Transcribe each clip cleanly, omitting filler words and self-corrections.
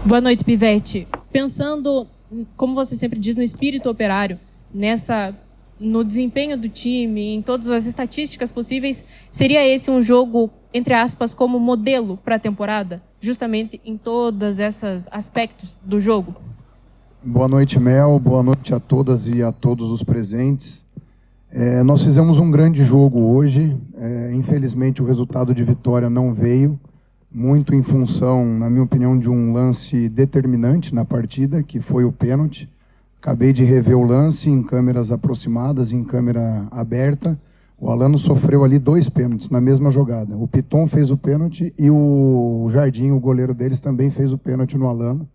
Boa noite, Pivete. Pensando, como você sempre diz, no espírito operário, no desempenho do time, em todas as estatísticas possíveis, seria esse um jogo, entre aspas, como modelo para a temporada? Justamente em todos esses aspectos do jogo? Boa noite, Mel. Boa noite a todas e a todos os presentes. Nós fizemos um grande jogo hoje. Infelizmente, o resultado de vitória não veio, muito em função, na minha opinião, de um lance determinante na partida, que foi o pênalti. Acabei de rever o lance em câmeras aproximadas, em câmera aberta. O Alano sofreu ali 2 pênaltis na mesma jogada. O Piton fez o pênalti e o Jardim, o goleiro deles, também fez o pênalti no Alano.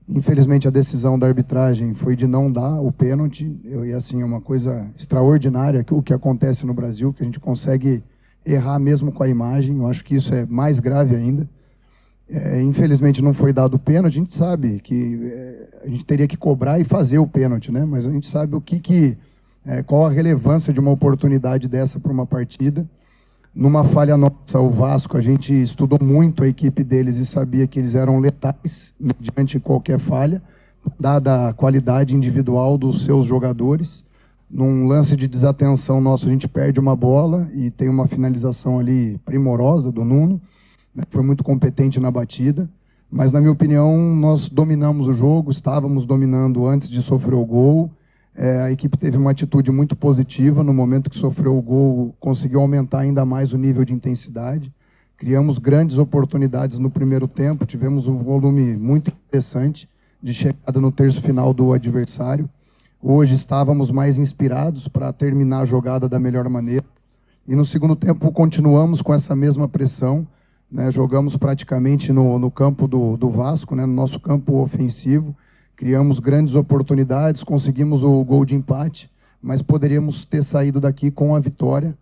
Infelizmente, a decisão da arbitragem foi de não dar o pênalti. E assim, é uma coisa extraordinária o que acontece no Brasil, que a gente consegue errar mesmo com a imagem. Eu acho que isso é mais grave ainda. Infelizmente, não foi dado o pênalti. A gente sabe que a gente teria que cobrar e fazer o pênalti, né? Mas a gente sabe qual a relevância de uma oportunidade dessa para uma partida. Numa falha nossa, o Vasco, a gente estudou muito a equipe deles e sabia que eles eram letais mediante qualquer falha, dada a qualidade individual dos seus jogadores. Num lance de desatenção nosso, a gente perde uma bola e tem uma finalização ali primorosa do Nuno, né, que foi muito competente na batida. Mas, na minha opinião, nós dominamos o jogo, estávamos dominando antes de sofrer o gol. A equipe teve uma atitude muito positiva. No momento que sofreu o gol, conseguiu aumentar ainda mais o nível de intensidade. Criamos grandes oportunidades no primeiro tempo, tivemos um volume muito interessante de chegada no terço final do adversário. Hoje estávamos mais inspirados para terminar a jogada da melhor maneira. E no segundo tempo continuamos com essa mesma pressão, né? Jogamos praticamente no campo do Vasco, né? No nosso campo ofensivo. Criamos grandes oportunidades, conseguimos o gol de empate, mas poderíamos ter saído daqui com a vitória.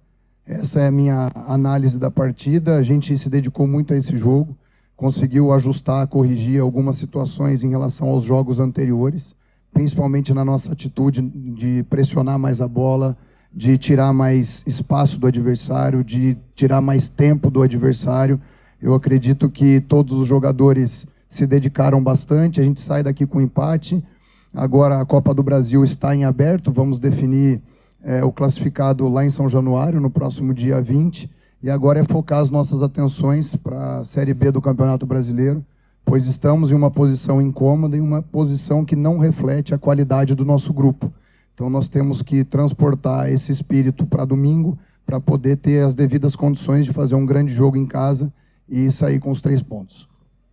Essa é a minha análise da partida. A gente se dedicou muito a esse jogo, conseguiu ajustar, corrigir algumas situações em relação aos jogos anteriores, principalmente na nossa atitude de pressionar mais a bola, de tirar mais espaço do adversário, de tirar mais tempo do adversário. Eu acredito que todos os jogadores se dedicaram bastante. A gente sai daqui com empate. Agora a Copa do Brasil está em aberto, vamos definir o classificado lá em São Januário, no próximo dia 20, e agora é focar as nossas atenções para a Série B do Campeonato Brasileiro, pois estamos em uma posição incômoda, em uma posição que não reflete a qualidade do nosso grupo. Então nós temos que transportar esse espírito para domingo, para poder ter as devidas condições de fazer um grande jogo em casa e sair com os 3 pontos.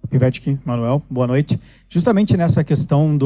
Pivete, Manuel, boa noite. Justamente nessa questão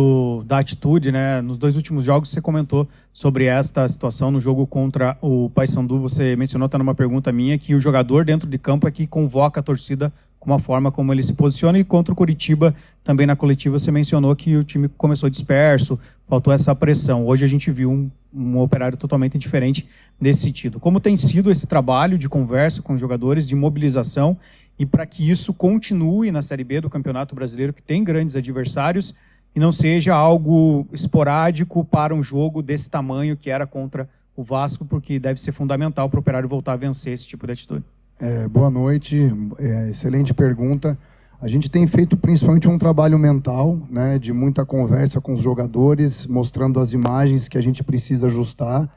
da atitude, né, nos 2 últimos jogos você comentou sobre esta situação no jogo contra o Paysandu. Você mencionou, está numa pergunta minha, que o jogador dentro de campo é que convoca a torcida com a forma como ele se posiciona, e contra o Coritiba, também na coletiva, você mencionou que o time começou disperso, faltou essa pressão. Hoje a gente viu um Operário totalmente diferente nesse sentido. Como tem sido esse trabalho de conversa com os jogadores, de mobilização, e para que isso continue na Série B do Campeonato Brasileiro, que tem grandes adversários, e não seja algo esporádico para um jogo desse tamanho que era contra o Vasco, porque deve ser fundamental para o Operário voltar a vencer esse tipo de atitude. Boa noite, excelente pergunta. A gente tem feito principalmente um trabalho mental, né, de muita conversa com os jogadores, mostrando as imagens que a gente precisa ajustar.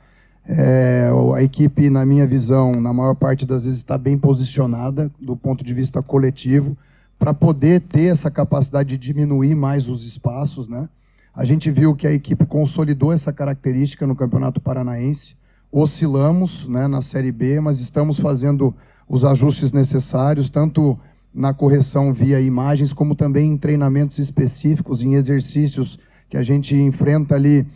A equipe, na minha visão, na maior parte das vezes está bem posicionada do ponto de vista coletivo para poder ter essa capacidade de diminuir mais os espaços, né? A gente viu que a equipe consolidou essa característica no Campeonato Paranaense. Oscilamos, né, na Série B, mas estamos fazendo os ajustes necessários, tanto na correção via imagens, como também em treinamentos específicos, em exercícios que a gente enfrenta ali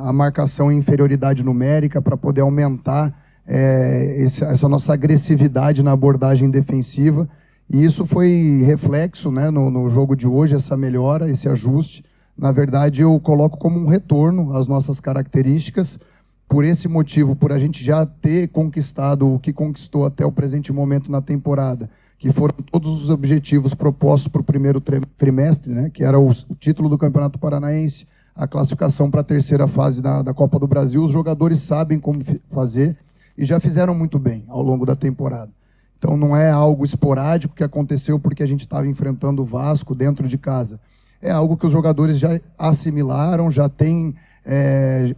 a marcação em inferioridade numérica para poder aumentar essa nossa agressividade na abordagem defensiva. E isso foi reflexo, né, no jogo de hoje, essa melhora, esse ajuste. Na verdade, eu coloco como um retorno às nossas características. Por esse motivo, por a gente já ter conquistado o que conquistou até o presente momento na temporada, que foram todos os objetivos propostos para o primeiro trimestre, né, que era o título do Campeonato Paranaense, a classificação para a terceira fase da Copa do Brasil. Os jogadores sabem como fazer e já fizeram muito bem ao longo da temporada. Então não é algo esporádico que aconteceu porque a gente estava enfrentando o Vasco dentro de casa. É algo que os jogadores já assimilaram, já têm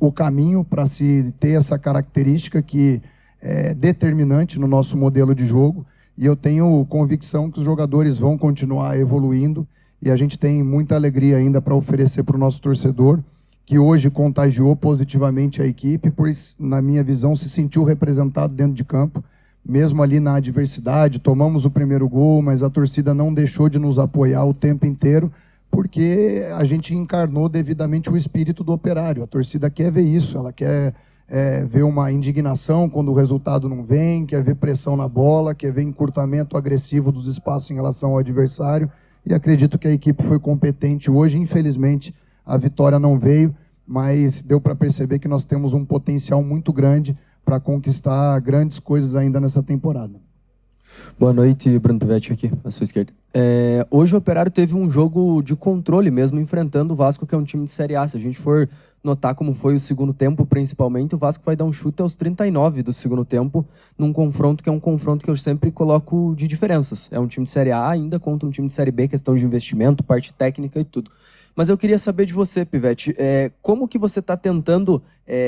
o caminho para se ter essa característica que é determinante no nosso modelo de jogo. E eu tenho convicção que os jogadores vão continuar evoluindo e a gente tem muita alegria ainda para oferecer para o nosso torcedor, que hoje contagiou positivamente a equipe, pois, na minha visão, se sentiu representado dentro de campo, mesmo ali na adversidade. Tomamos o primeiro gol, mas a torcida não deixou de nos apoiar o tempo inteiro, porque a gente encarnou devidamente o espírito do Operário. A torcida quer ver isso, ela quer ver uma indignação quando o resultado não vem, quer ver pressão na bola, quer ver encurtamento agressivo dos espaços em relação ao adversário, e acredito que a equipe foi competente hoje. Infelizmente, a vitória não veio, mas deu para perceber que nós temos um potencial muito grande para conquistar grandes coisas ainda nessa temporada. Boa noite, Bruno Pivetti aqui, à sua esquerda. Hoje o Operário teve um jogo de controle mesmo, enfrentando o Vasco, que é um time de Série A. Se a gente for notar como foi o segundo tempo, principalmente, o Vasco vai dar um chute aos 39 do segundo tempo, num confronto que é um confronto que eu sempre coloco de diferenças. É um time de Série A ainda contra um time de Série B, questão de investimento, parte técnica e tudo. Mas eu queria saber de você, Pivetti, como que você está tentando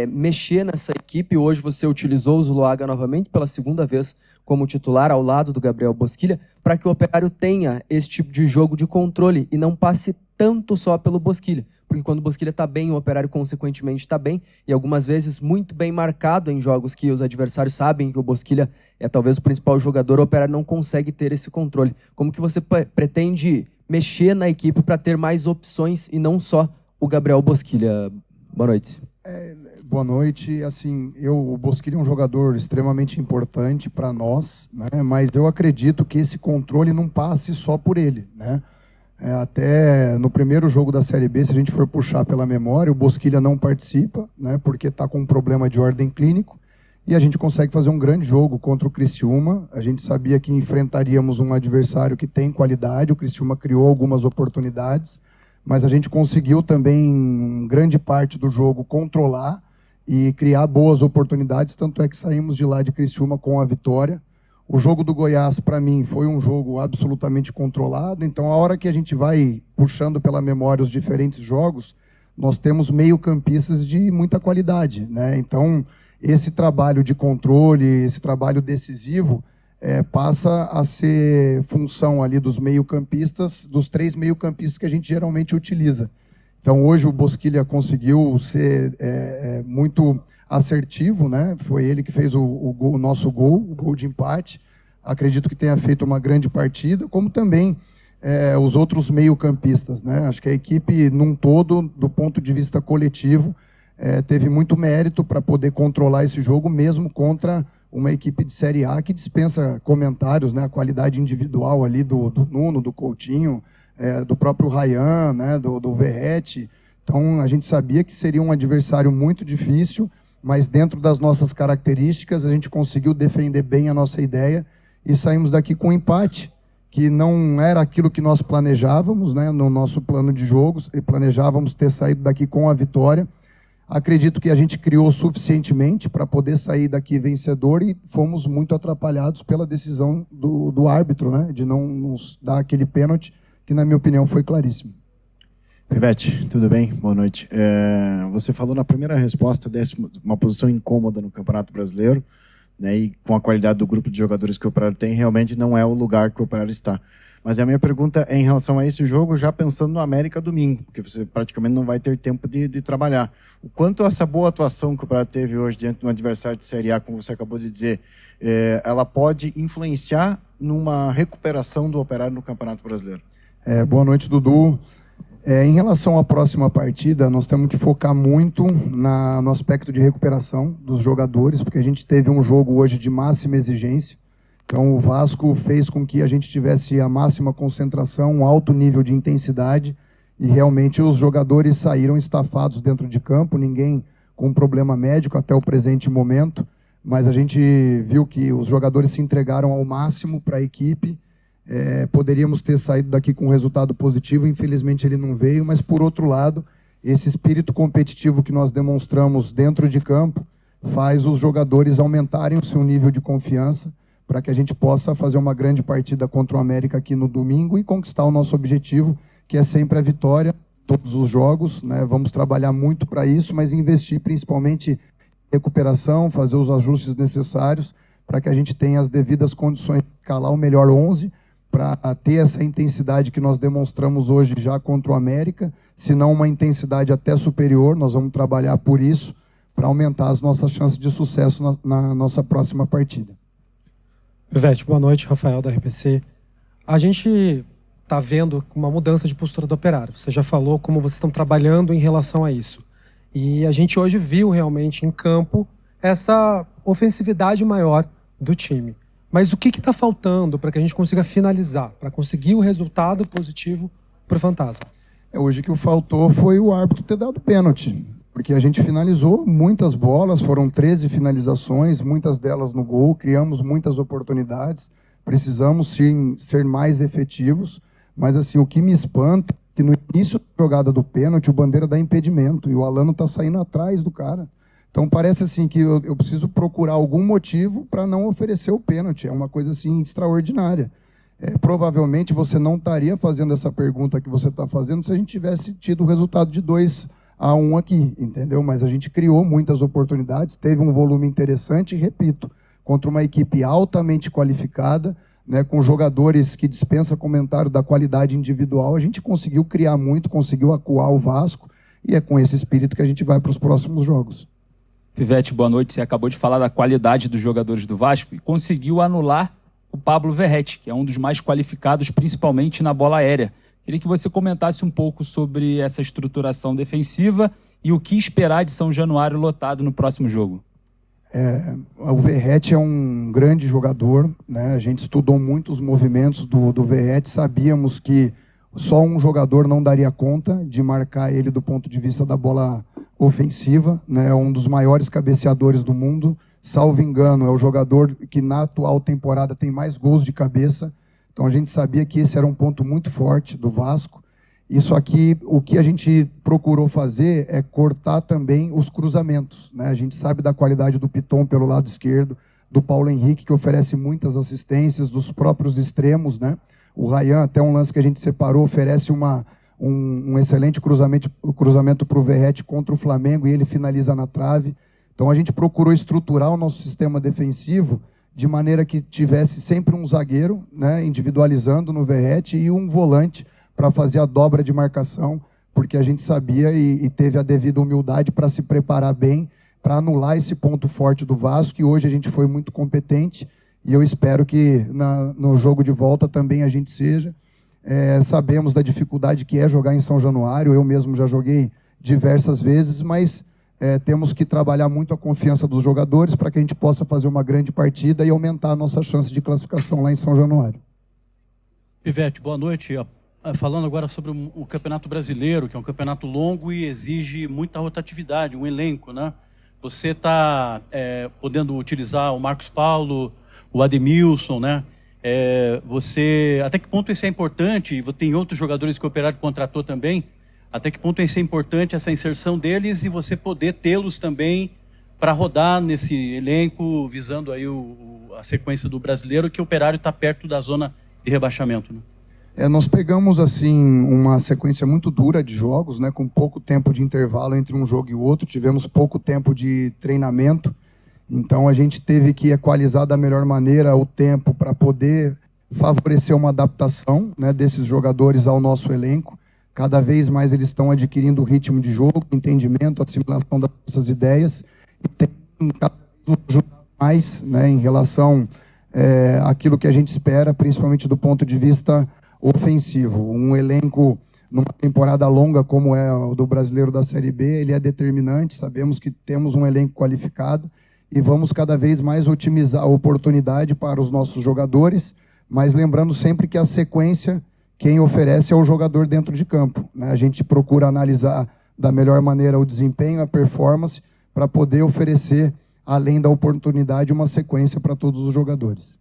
mexer nessa equipe? Hoje você utilizou o Zuloaga novamente pela segunda vez como titular ao lado do Gabriel Bosquilha, para que o Operário tenha esse tipo de jogo de controle e não passe tanto só pelo Bosquilha. Porque quando o Bosquilha está bem, o Operário consequentemente está bem, e algumas vezes muito bem marcado em jogos que os adversários sabem que o Bosquilha é talvez o principal jogador, o Operário não consegue ter esse controle. Como que você pretende mexer na equipe para ter mais opções e não só o Gabriel Bosquilha? Boa noite. Boa noite. Assim, o Bosquilha é um jogador extremamente importante para nós, né? Mas eu acredito que esse controle não passe só por ele, né? Até no primeiro jogo da Série B, se a gente for puxar pela memória, o Bosquilha não participa, né? Porque está com um problema de ordem clínico, e a gente consegue fazer um grande jogo contra o Criciúma. A gente sabia que enfrentaríamos um adversário que tem qualidade, o Criciúma criou algumas oportunidades, mas a gente conseguiu também, grande parte do jogo, controlar e criar boas oportunidades, tanto é que saímos de lá de Criciúma com a vitória. O jogo do Goiás, para mim, foi um jogo absolutamente controlado, então a hora que a gente vai puxando pela memória os diferentes jogos, nós temos meio-campistas de muita qualidade, né? Então, esse trabalho de controle, esse trabalho decisivo, passa a ser função ali dos meio-campistas, dos 3 meio-campistas que a gente geralmente utiliza. Então, hoje o Bosquilha conseguiu ser muito assertivo, né? Foi ele que fez o nosso gol, o gol de empate. Acredito que tenha feito uma grande partida, como também os outros meio-campistas, né? Acho que a equipe, num todo, do ponto de vista coletivo, teve muito mérito para poder controlar esse jogo, mesmo contra uma equipe de Série A que dispensa comentários, né? A qualidade individual ali do Nuno, do Coutinho, do próprio Ryan, né? do Verratti. Então, a gente sabia que seria um adversário muito difícil, mas dentro das nossas características, a gente conseguiu defender bem a nossa ideia e saímos daqui com um empate, que não era aquilo que nós planejávamos, né? No nosso plano de jogos, e planejávamos ter saído daqui com a vitória. Acredito que a gente criou suficientemente para poder sair daqui vencedor e fomos muito atrapalhados pela decisão do árbitro, né? De não nos dar aquele pênalti, que na minha opinião foi claríssimo. Pivetti, tudo bem? Boa noite. Você falou na primeira resposta dessa uma posição incômoda no Campeonato Brasileiro, né, e com a qualidade do grupo de jogadores que o Operário tem, realmente não é o lugar que o Operário está. Mas a minha pergunta é em relação a esse jogo, já pensando no América domingo, porque você praticamente não vai ter tempo de trabalhar. O quanto essa boa atuação que o Operário teve hoje diante de um adversário de Série A, como você acabou de dizer, ela pode influenciar numa recuperação do Operário no Campeonato Brasileiro? Boa noite, Dudu. Em relação à próxima partida, nós temos que focar muito no aspecto de recuperação dos jogadores, porque a gente teve um jogo hoje de máxima exigência. Então o Vasco fez com que a gente tivesse a máxima concentração, um alto nível de intensidade, e realmente os jogadores saíram estafados dentro de campo, ninguém com problema médico até o presente momento, mas a gente viu que os jogadores se entregaram ao máximo para a equipe. Poderíamos ter saído daqui com um resultado positivo, infelizmente ele não veio, mas por outro lado, esse espírito competitivo que nós demonstramos dentro de campo faz os jogadores aumentarem o seu nível de confiança para que a gente possa fazer uma grande partida contra o América aqui no domingo e conquistar o nosso objetivo, que é sempre a vitória, todos os jogos, né? Vamos trabalhar muito para isso, mas investir principalmente em recuperação, fazer os ajustes necessários para que a gente tenha as devidas condições de escalar o melhor 11, para ter essa intensidade que nós demonstramos hoje já contra o América, se não uma intensidade até superior. Nós vamos trabalhar por isso, para aumentar as nossas chances de sucesso na nossa próxima partida. Pivete, boa noite, Rafael da RPC. A gente está vendo uma mudança de postura do Operário. Você já falou como vocês estão trabalhando em relação a isso. E a gente hoje viu realmente em campo essa ofensividade maior do time. Mas o que está faltando para que a gente consiga finalizar, para conseguir o resultado positivo para o Fantasma? Hoje o que faltou foi o árbitro ter dado pênalti, porque a gente finalizou muitas bolas, foram 13 finalizações, muitas delas no gol, criamos muitas oportunidades, precisamos sim ser mais efetivos, mas assim, o que me espanta é que no início da jogada do pênalti o Bandeira dá impedimento e o Alano está saindo atrás do cara. Então parece assim que eu preciso procurar algum motivo para não oferecer o pênalti, é uma coisa assim extraordinária. Provavelmente você não estaria fazendo essa pergunta que você está fazendo se a gente tivesse tido o resultado de 2-1 aqui, entendeu? Mas a gente criou muitas oportunidades, teve um volume interessante e, repito, contra uma equipe altamente qualificada, né, com jogadores que dispensa comentário da qualidade individual, a gente conseguiu criar muito, conseguiu acuar o Vasco, e é com esse espírito que a gente vai para os próximos jogos. Pivete, boa noite. Você acabou de falar da qualidade dos jogadores do Vasco e conseguiu anular o Pablo Verratti, que é um dos mais qualificados, principalmente na bola aérea. Queria que você comentasse um pouco sobre essa estruturação defensiva e o que esperar de São Januário lotado no próximo jogo. O Verratti é um grande jogador, né? A gente estudou muito os movimentos do Verratti, sabíamos que só um jogador não daria conta de marcar ele do ponto de vista da bola ofensiva, né? É um dos maiores cabeceadores do mundo, salvo engano, é o jogador que na atual temporada tem mais gols de cabeça. Então a gente sabia que esse era um ponto muito forte do Vasco. Isso aqui, o que a gente procurou fazer é cortar também os cruzamentos, né? A gente sabe da qualidade do Piton pelo lado esquerdo, do Paulo Henrique, que oferece muitas assistências, dos próprios extremos, né? O Ryan, até um lance que a gente separou, oferece um excelente cruzamento para o Verratti contra o Flamengo e ele finaliza na trave. Então a gente procurou estruturar o nosso sistema defensivo de maneira que tivesse sempre um zagueiro, né, individualizando no Verratti, e um volante para fazer a dobra de marcação, porque a gente sabia e teve a devida humildade para se preparar bem, para anular esse ponto forte do Vasco, e hoje a gente foi muito competente, e eu espero que no jogo de volta também a gente seja. Sabemos da dificuldade que é jogar em São Januário, eu mesmo já joguei diversas vezes, mas temos que trabalhar muito a confiança dos jogadores para que a gente possa fazer uma grande partida e aumentar a nossa chance de classificação lá em São Januário. Pivete, boa noite. Falando agora sobre o Campeonato Brasileiro, que é um campeonato longo e exige muita rotatividade, um elenco, né? Você está podendo utilizar o Marcos Paulo, o Ademilson, né? Até que ponto isso é importante? Tem outros jogadores que o Operário contratou também. Até que ponto isso é importante, essa inserção deles, e você poder tê-los também para rodar nesse elenco, visando aí a sequência do Brasileiro, que o Operário está perto da zona de rebaixamento, né? Nós pegamos assim uma sequência muito dura de jogos, né, com pouco tempo de intervalo entre um jogo e o outro, tivemos pouco tempo de treinamento, então a gente teve que equalizar da melhor maneira o tempo para poder favorecer uma adaptação, né, desses jogadores ao nosso elenco. Cada vez mais eles estão adquirindo o ritmo de jogo, entendimento, assimilação das nossas ideias, e tem cada vez ajudado mais, né, em relação àquilo que a gente espera, principalmente do ponto de vista ofensivo. Um elenco numa temporada longa como é o do Brasileiro da Série B, ele é determinante, sabemos que temos um elenco qualificado e vamos cada vez mais otimizar a oportunidade para os nossos jogadores, mas lembrando sempre que a sequência, quem oferece é o jogador dentro de campo, né? A gente procura analisar da melhor maneira o desempenho, a performance, para poder oferecer, além da oportunidade, uma sequência para todos os jogadores.